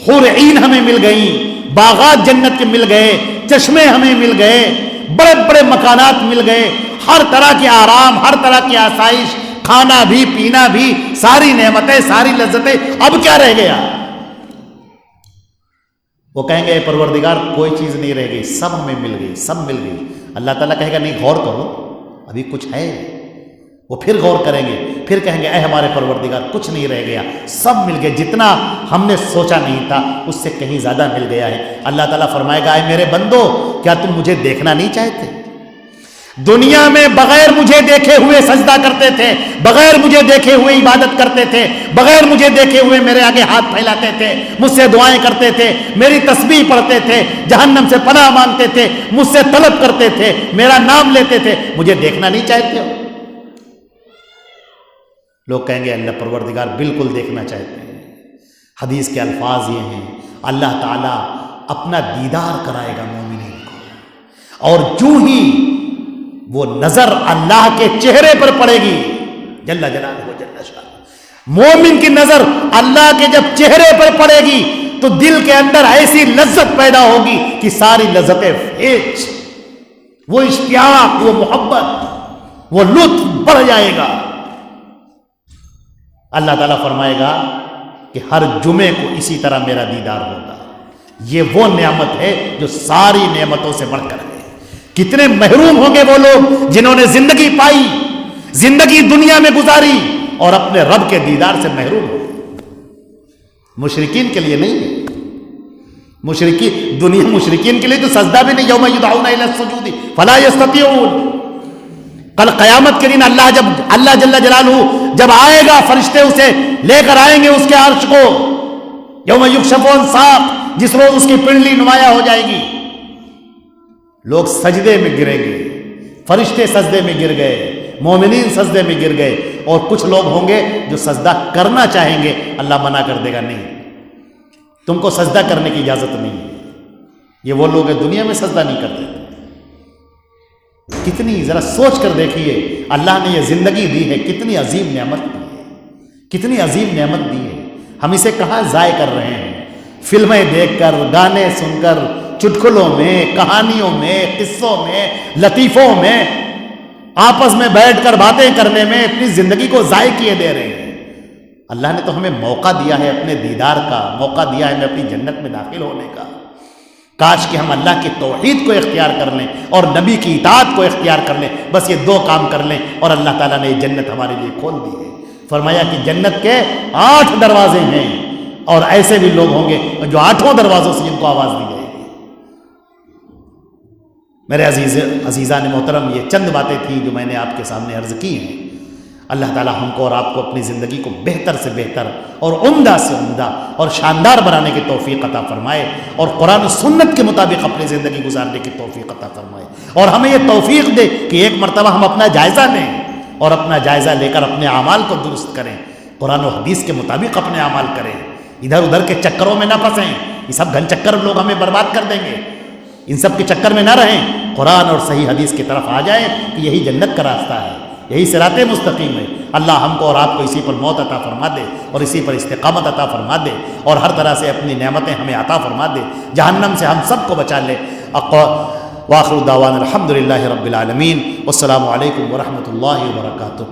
حور عین ہمیں مل گئی، باغات جنت کے مل گئے، چشمے ہمیں مل گئے، بڑے بڑے مکانات مل گئے، ہر طرح کے آرام، ہر طرح کی آسائش، کھانا بھی پینا بھی، ساری نعمتیں، ساری لذتیں، اب کیا رہ گیا؟ وہ کہیں گے اے پروردگار کوئی چیز نہیں رہ گئی، سب ہمیں مل گئی، سب مل گئی۔ اللہ تعالیٰ کہے گا نہیں غور کرو ابھی کچھ ہے۔ وہ پھر غور کریں گے، پھر کہیں گے اے ہمارے پروردگار کچھ نہیں رہ گیا، سب مل گئے، جتنا ہم نے سوچا نہیں تھا اس سے کہیں زیادہ مل گیا ہے۔ اللہ تعالیٰ فرمائے گا اے میرے بندو کیا تم مجھے دیکھنا نہیں چاہتے؟ دنیا میں بغیر مجھے دیکھے ہوئے سجدہ کرتے تھے، بغیر مجھے دیکھے ہوئے عبادت کرتے تھے، بغیر مجھے دیکھے ہوئے میرے آگے ہاتھ پھیلاتے تھے، مجھ سے دعائیں کرتے تھے، میری تسبیح پڑھتے تھے، جہنم سے پناہ مانگتے تھے، مجھ سے طلب کرتے تھے، میرا نام لیتے تھے، مجھے دیکھنا نہیں چاہتے ہو؟ لوگ کہیں گے اللہ پروردگار بالکل دیکھنا چاہتے ہیں۔ حدیث کے الفاظ یہ ہیں اللہ تعالیٰ اپنا دیدار کرائے گا مومنین کو، اور جو ہی وہ نظر اللہ کے چہرے پر پڑے گی جل جلالہ جل شانہ، مومن کی نظر اللہ کے جب چہرے پر پڑے گی تو دل کے اندر ایسی لذت پیدا ہوگی کہ ساری لذتیں فیض، وہ اشتیاق، وہ محبت، وہ لطف بڑھ جائے گا۔ اللہ تعالیٰ فرمائے گا کہ ہر جمعے کو اسی طرح میرا دیدار ہوگا۔ یہ وہ نعمت ہے جو ساری نعمتوں سے بڑھ کر ہے۔ کتنے محروم ہوں گے وہ لوگ جنہوں نے زندگی پائی، زندگی دنیا میں گزاری اور اپنے رب کے دیدار سے محروم ہو گئے۔ مشرکین کے لیے نہیں ہے، مشرکین کے لیے تو سجدہ بھی نہیں، یوم یدعون الی السجود فلا یستطیعون۔ کل قیامت کے دن اللہ جل جلالہ جب آئے گا، فرشتے اسے لے کر آئیں گے اس کے عرش کو، یوم یکشف عن ساق، جس روز اس کی پنڈلی نمایاں ہو جائے گی، لوگ سجدے میں گریں گے، فرشتے سجدے میں گر گئے، مومنین سجدے میں گر گئے، اور کچھ لوگ ہوں گے جو سجدہ کرنا چاہیں گے، اللہ منع کر دے گا نہیں، تم کو سجدہ کرنے کی اجازت نہیں ہے. یہ وہ لوگ ہیں دنیا میں سجدہ نہیں کرتے. کتنی ذرا سوچ کر دیکھیے اللہ نے یہ زندگی دی ہے کتنی عظیم نعمت دی ہے, کتنی عظیم نعمت دی ہے. ہم اسے کہاں ضائع کر رہے ہیں؟ فلمیں دیکھ کر, گانے سن کر, چٹکلوں میں, کہانیوں میں, قصوں میں, لطیفوں میں, آپس میں بیٹھ کر باتیں کرنے میں اپنی زندگی کو ضائع کیے دے رہے ہیں. اللہ نے تو ہمیں موقع دیا ہے اپنے دیدار کا, موقع دیا ہے ہمیں اپنی جنت میں داخل ہونے کا. کاش کہ ہم اللہ کی توحید کو اختیار کر لیں اور نبی کی اطاعت کو اختیار کر لیں. بس یہ دو کام کر لیں اور اللہ تعالیٰ نے یہ جنت ہمارے لیے کھول دی ہے. فرمایا کہ جنت کے 8 دروازے ہیں اور ایسے بھی لوگ ہوں گے جو 8 دروازوں سے جن کو آواز دی جائے گی. میرے عزیزان محترم, یہ چند باتیں تھیں جو میں نے آپ کے سامنے عرض کی ہیں. اللہ تعالیٰ ہم کو اور آپ کو اپنی زندگی کو بہتر سے بہتر اور عمدہ سے عمدہ اور شاندار بنانے کی توفیق عطا فرمائے اور قرآن و سنت کے مطابق اپنی زندگی گزارنے کی توفیق عطا فرمائے. اور ہمیں یہ توفیق دے کہ ایک مرتبہ ہم اپنا جائزہ لیں اور اپنا جائزہ لے کر اپنے اعمال کو درست کریں, قرآن و حدیث کے مطابق اپنے اعمال کریں, ادھر ادھر کے چکروں میں نہ پھنسیں. یہ سب گھن چکر لوگ ہمیں برباد کر دیں گے. ان سب کے چکر میں نہ رہیں, قرآن اور صحیح حدیث کی طرف آ جائیں کہ یہی جنت کا راستہ ہے, یہی صراط مستقیم ہے. اللہ ہم کو اور آپ کو اسی پر موت عطا فرما دے اور اسی پر استقامت عطا فرما دے اور ہر طرح سے اپنی نعمتیں ہمیں عطا فرما دے, جہنم سے ہم سب کو بچا لے. وآخر دعوانا الحمدللہ رب العالمین. والسلام علیکم ورحمۃ اللہ وبرکاتہ.